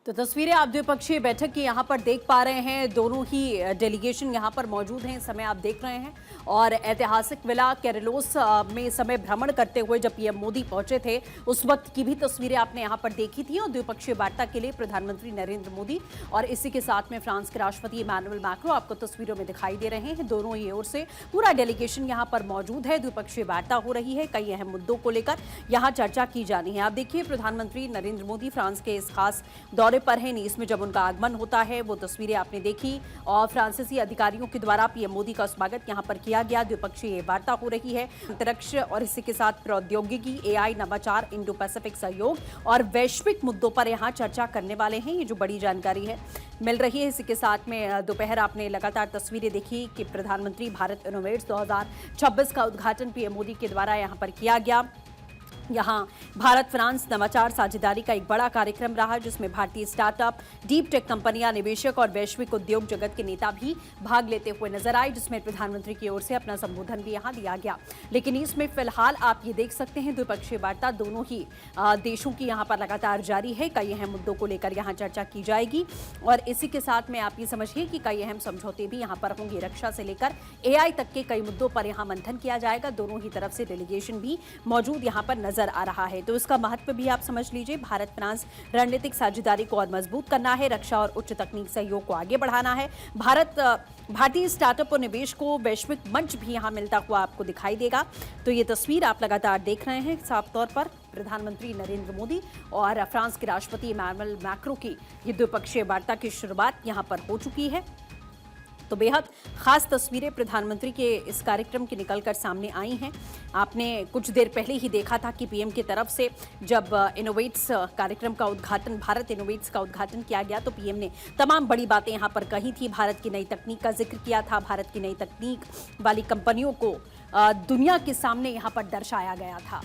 तो तस्वीरें आप द्विपक्षीय बैठक की यहाँ पर देख पा रहे हैं। दोनों ही डेलीगेशन यहाँ पर मौजूद हैं। इस समय आप देख रहे हैं और ऐतिहासिक विला कैरेलोस में समय भ्रमण करते हुए जब पीएम मोदी पहुंचे थे उस वक्त की भी तस्वीरें आपने यहाँ पर देखी थी। और द्विपक्षीय वार्ता के लिए प्रधानमंत्री नरेंद्र मोदी और इसी के साथ में फ्रांस के राष्ट्रपति इमैनुअल मैक्रो आपको तस्वीरों में दिखाई दे रहे हैं। दोनों ही ओर से पूरा डेलीगेशन यहाँ पर मौजूद है। द्विपक्षीय वार्ता हो रही है। कई अहम मुद्दों को लेकर यहाँ चर्चा की जानी है। आप देखिए, प्रधानमंत्री नरेंद्र मोदी फ्रांस के इस खास दौरे पर है। नीस में जब उनका आगमन होता है वो तस्वीरें आपने देखी और फ्रांसीसी अधिकारियों के द्वारा पीएम मोदी का स्वागत यहां पर किया गया। द्विपक्षीय वार्ता हो रही है। अंतरिक्ष और इसी के साथ प्रौद्योगिकी, एआई, नवाचार, इंडो पैसिफिक सहयोग और वैश्विक मुद्दों पर यहां चर्चा करने वाले हैं। ये जो बड़ी जानकारी है मिल रही है। इसी के साथ में दोपहर आपने लगातार तस्वीरें देखी कि प्रधानमंत्री भारत इनोवेट्स 2026 का उद्घाटन पीएम मोदी के द्वारा यहां पर किया गया। यहाँ भारत फ्रांस नवाचार साझेदारी का एक बड़ा कार्यक्रम रहा जिसमें भारतीय स्टार्टअप, डीप टेक कंपनियां, निवेशक और वैश्विक उद्योग जगत के नेता भी भाग लेते हुए नजर आए, जिसमें प्रधानमंत्री की ओर से अपना संबोधन भी यहाँ दिया गया। लेकिन इसमें फिलहाल आप ये देख सकते हैं द्विपक्षीय वार्ता दोनों ही देशों की यहाँ पर लगातार जारी है। कई अहम मुद्दों को लेकर यहाँ चर्चा की जाएगी और इसी के साथ में आप ये समझिए कि कई अहम समझौते भी यहाँ पर होंगे। रक्षा से लेकर एआई तक के कई मुद्दों पर यहाँ मंथन किया जाएगा। दोनों ही तरफ से डेलीगेशन भी मौजूद यहाँ पर नजर आ रहा है। तो इसका महत्व भी आप समझ लीजिए। भारत फ्रांस रणनीतिक साझेदारी को और मजबूत करना है, रक्षा और उच्च तकनीक सहयोग को आगे बढ़ाना है। भारतीय स्टार्टअप और निवेश को वैश्विक मंच भी यहां मिलता हुआ आपको दिखाई देगा। तो ये तस्वीर आप लगातार देख रहे हैं। साफ तौर पर प्रधानमंत्री नरेंद्र मोदी और फ्रांस के राष्ट्रपति इमैनुअल मैक्रो की ये द्विपक्षीय वार्ता की शुरुआत यहां पर हो चुकी है। तो बेहद खास तस्वीरें प्रधानमंत्री के इस कार्यक्रम की निकलकर सामने आई हैं। आपने कुछ देर पहले ही देखा था कि पीएम की तरफ से जब इनोवेट्स कार्यक्रम का उद्घाटन, भारत इनोवेट्स का उद्घाटन किया गया तो पीएम ने तमाम बड़ी बातें यहां पर कही थी। भारत की नई तकनीक का जिक्र किया था। भारत की नई तकनीक वाली कंपनियों को दुनिया के सामने यहां पर दर्शाया गया था।